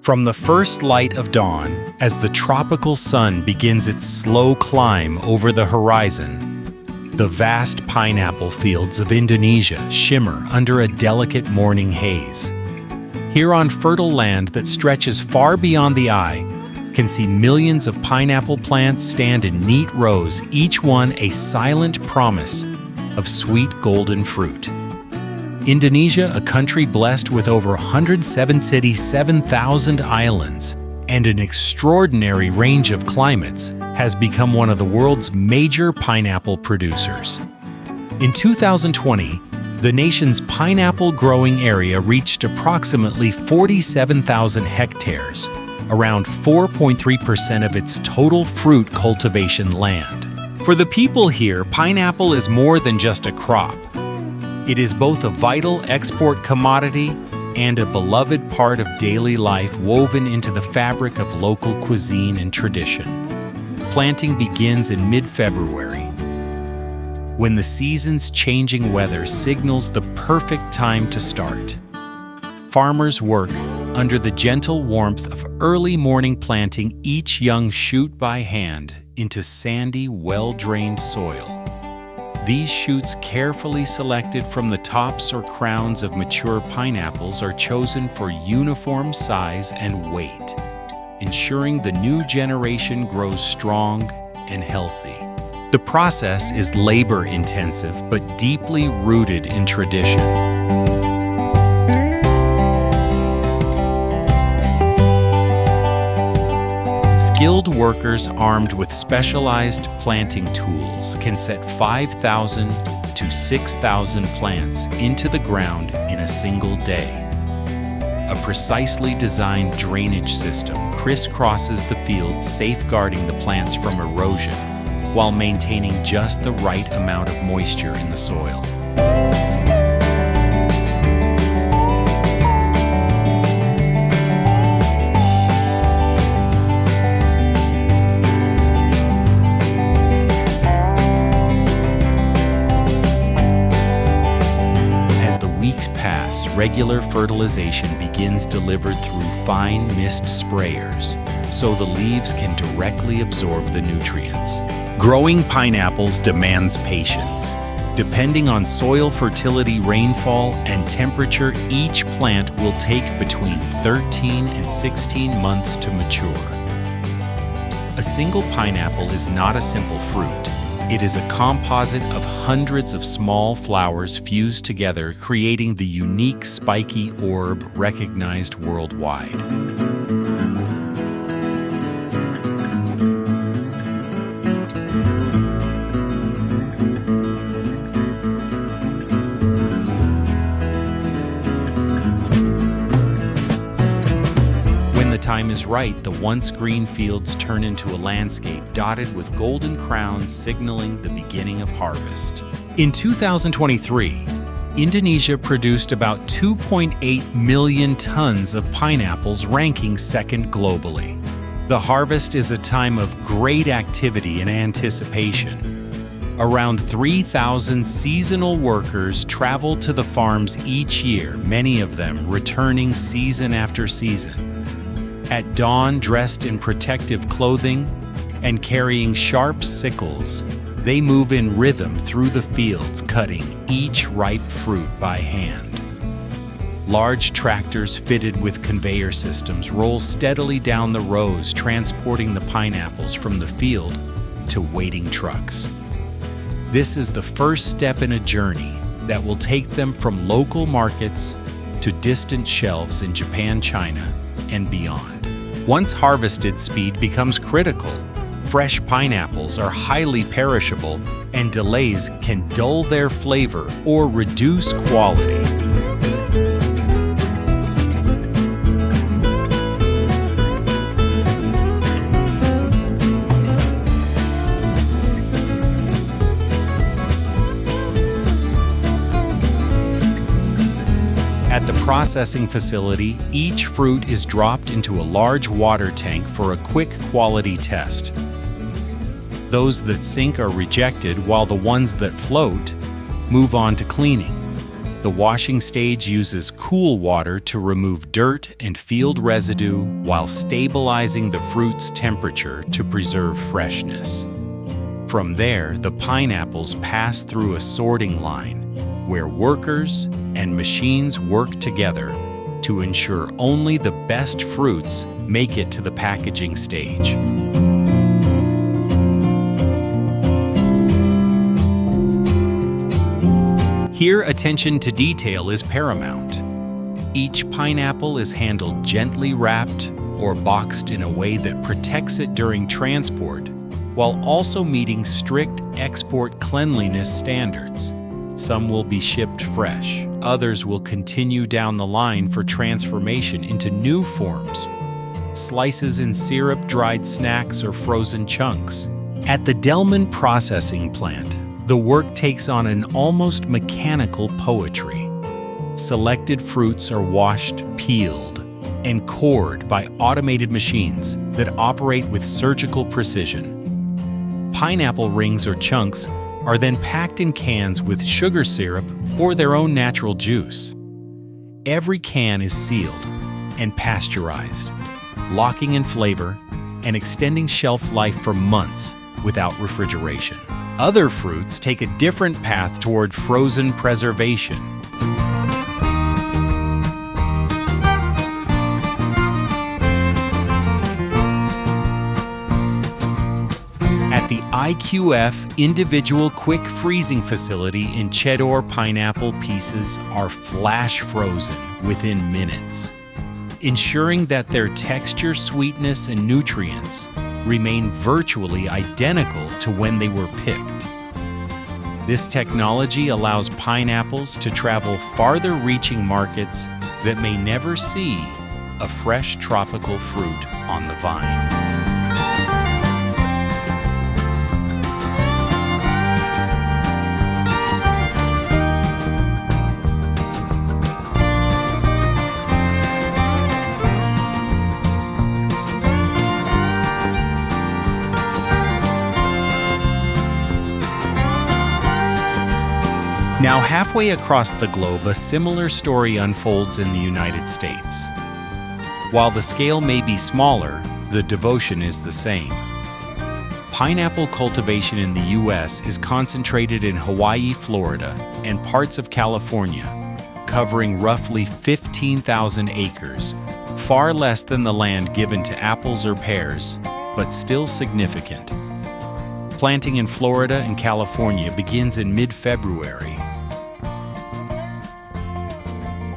From the first light of dawn, as the tropical sun begins its slow climb over the horizon, the vast pineapple fields of Indonesia shimmer under a delicate morning haze. Here on fertile land that stretches far beyond the eye, can see millions of pineapple plants stand in neat rows, each one a silent promise of sweet golden fruit. Indonesia, a country blessed with over 107 cities, 7,000 islands, and an extraordinary range of climates, has become one of the world's major pineapple producers. In 2020, the nation's pineapple growing area reached approximately 47,000 hectares, around 4.3% of its total fruit cultivation land. For the people here, pineapple is more than just a crop. It is both a vital export commodity and a beloved part of daily life woven into the fabric of local cuisine and tradition. Planting begins in mid-February, when the season's changing weather signals the perfect time to start. Farmers work under the gentle warmth of early morning, planting each young shoot by hand into sandy, well-drained soil. These shoots, carefully selected from the tops or crowns of mature pineapples, are chosen for uniform size and weight, ensuring the new generation grows strong and healthy. The process is labor-intensive but deeply rooted in tradition. Skilled workers armed with specialized planting tools can set 5,000 to 6,000 plants into the ground in a single day. A precisely designed drainage system crisscrosses the fields, safeguarding the plants from erosion while maintaining just the right amount of moisture in the soil. Regular fertilization begins, delivered through fine mist sprayers, so the leaves can directly absorb the nutrients. Growing pineapples demands patience. Depending on soil fertility, rainfall, and temperature, each plant will take between 13 and 16 months to mature. A single pineapple is not a simple fruit. It is a composite of hundreds of small flowers fused together, creating the unique spiky orb recognized worldwide. Time is right, the once green fields turn into a landscape dotted with golden crowns, signaling the beginning of harvest. In 2023, Indonesia produced about 2.8 million tons of pineapples, ranking second globally. The harvest is a time of great activity and anticipation. Around 3,000 seasonal workers travel to the farms each year, many of them returning season after season. At dawn, dressed in protective clothing and carrying sharp sickles, they move in rhythm through the fields, cutting each ripe fruit by hand. Large tractors fitted with conveyor systems roll steadily down the rows, transporting the pineapples from the field to waiting trucks. This is the first step in a journey that will take them from local markets to distant shelves in Japan, China, and beyond. Once harvested, speed becomes critical. Fresh pineapples are highly perishable, and delays can dull their flavor or reduce quality. At the processing facility, each fruit is dropped into a large water tank for a quick quality test. Those that sink are rejected, while the ones that float move on to cleaning. The washing stage uses cool water to remove dirt and field residue while stabilizing the fruit's temperature to preserve freshness. From there, the pineapples pass through a sorting line where workers and machines work together to ensure only the best fruits make it to the packaging stage. Here, attention to detail is paramount. Each pineapple is handled gently wrapped or boxed in a way that protects it during transport, while also meeting strict export cleanliness standards. Some will be shipped fresh, others will continue down the line for transformation into new forms. Slices in syrup, dried snacks, or frozen chunks. At the Delman processing plant, the work takes on an almost mechanical poetry. Selected fruits are washed, peeled, and cored by automated machines that operate with surgical precision. Pineapple rings or chunks are then packed in cans with sugar syrup or their own natural juice. Every can is sealed and pasteurized, locking in flavor and extending shelf life for months without refrigeration. Other fruits take a different path toward frozen preservation. The IQF individual quick freezing facility in Cheddar pineapple pieces are flash frozen within minutes, ensuring that their texture, sweetness, and nutrients remain virtually identical to when they were picked. This technology allows pineapples to travel farther-reaching markets that may never see a fresh tropical fruit on the vine. Now, halfway across the globe, a similar story unfolds in the United States. While the scale may be smaller, the devotion is the same. Pineapple cultivation in the U.S. is concentrated in Hawaii, Florida, and parts of California, covering roughly 15,000 acres, far less than the land given to apples or pears, but still significant. Planting in Florida and California begins in mid-February,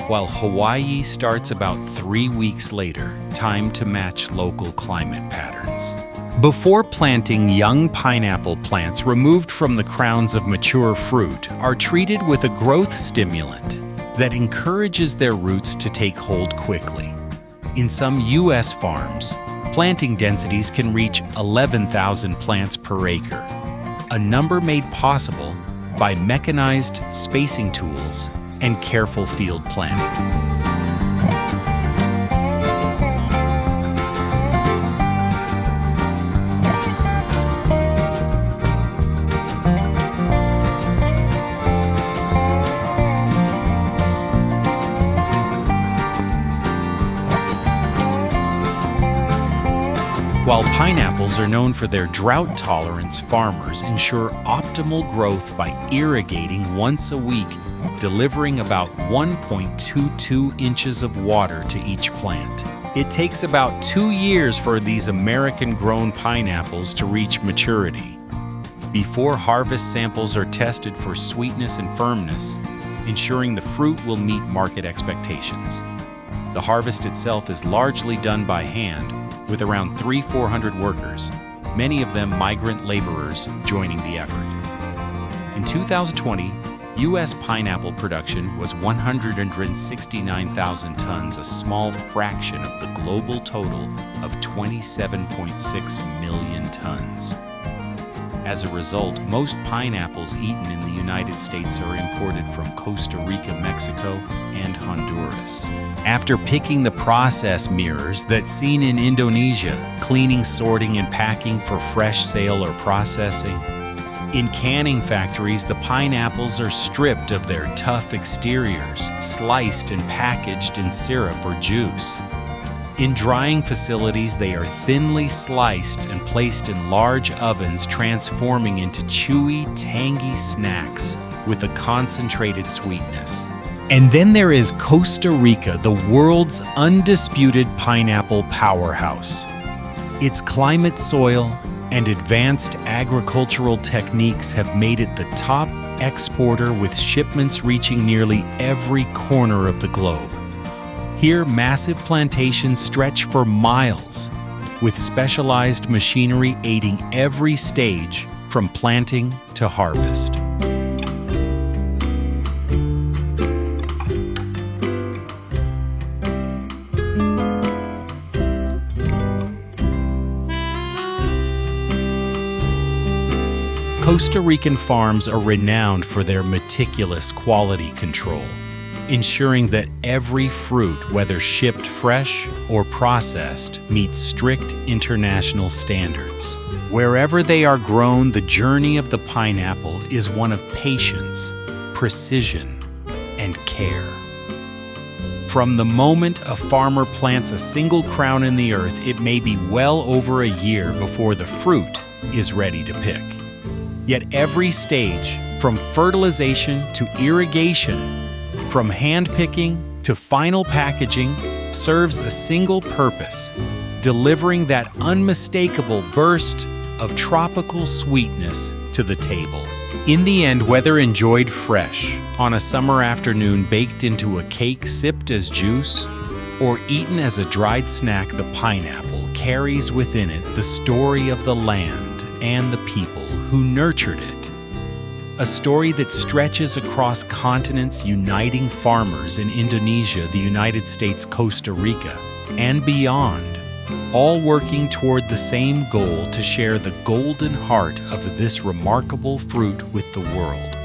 while Hawaii starts about 3 weeks later, time to match local climate patterns. Before planting, young pineapple plants removed from the crowns of mature fruit are treated with a growth stimulant that encourages their roots to take hold quickly. In some U.S. farms, planting densities can reach 11,000 plants per acre, a number made possible by mechanized spacing tools and careful field planning. While pineapples are known for their drought tolerance, farmers ensure optimal growth by irrigating once a week, delivering about 1.22 inches of water to each plant. It takes about 2 years for these American-grown pineapples to reach maturity. Before harvest, samples are tested for sweetness and firmness, ensuring the fruit will meet market expectations. The harvest itself is largely done by hand, with around 300-400 workers, many of them migrant laborers, joining the effort. In 2020, U.S. pineapple production was 169,000 tons, a small fraction of the global total of 27.6 million tons. As a result, most pineapples eaten in the United States are imported from Costa Rica, Mexico, and Honduras. After picking, the process mirrors that seen in Indonesia, cleaning, sorting, and packing for fresh sale or processing. In canning factories, the pineapples are stripped of their tough exteriors, sliced and packaged in syrup or juice. In drying facilities, they are thinly sliced and placed in large ovens, transforming into chewy, tangy snacks with a concentrated sweetness. And then there is Costa Rica, the world's undisputed pineapple powerhouse. Its climate, soil, and advanced agricultural techniques have made it the top exporter, with shipments reaching nearly every corner of the globe. Here, massive plantations stretch for miles, with specialized machinery aiding every stage from planting to harvest. Costa Rican farms are renowned for their meticulous quality control, ensuring that every fruit, whether shipped fresh or processed, meets strict international standards. Wherever they are grown, the journey of the pineapple is one of patience, precision, and care. From the moment a farmer plants a single crown in the earth, it may be well over a year before the fruit is ready to pick. Yet every stage, from fertilization to irrigation, from hand-picking to final packaging, serves a single purpose: delivering that unmistakable burst of tropical sweetness to the table. In the end, whether enjoyed fresh, on a summer afternoon baked into a cake sipped as juice, or eaten as a dried snack, the pineapple carries within it the story of the land and the people who nurtured it. A story that stretches across continents, uniting farmers in Indonesia, the United States, Costa Rica, and beyond, all working toward the same goal: to share the golden heart of this remarkable fruit with the world.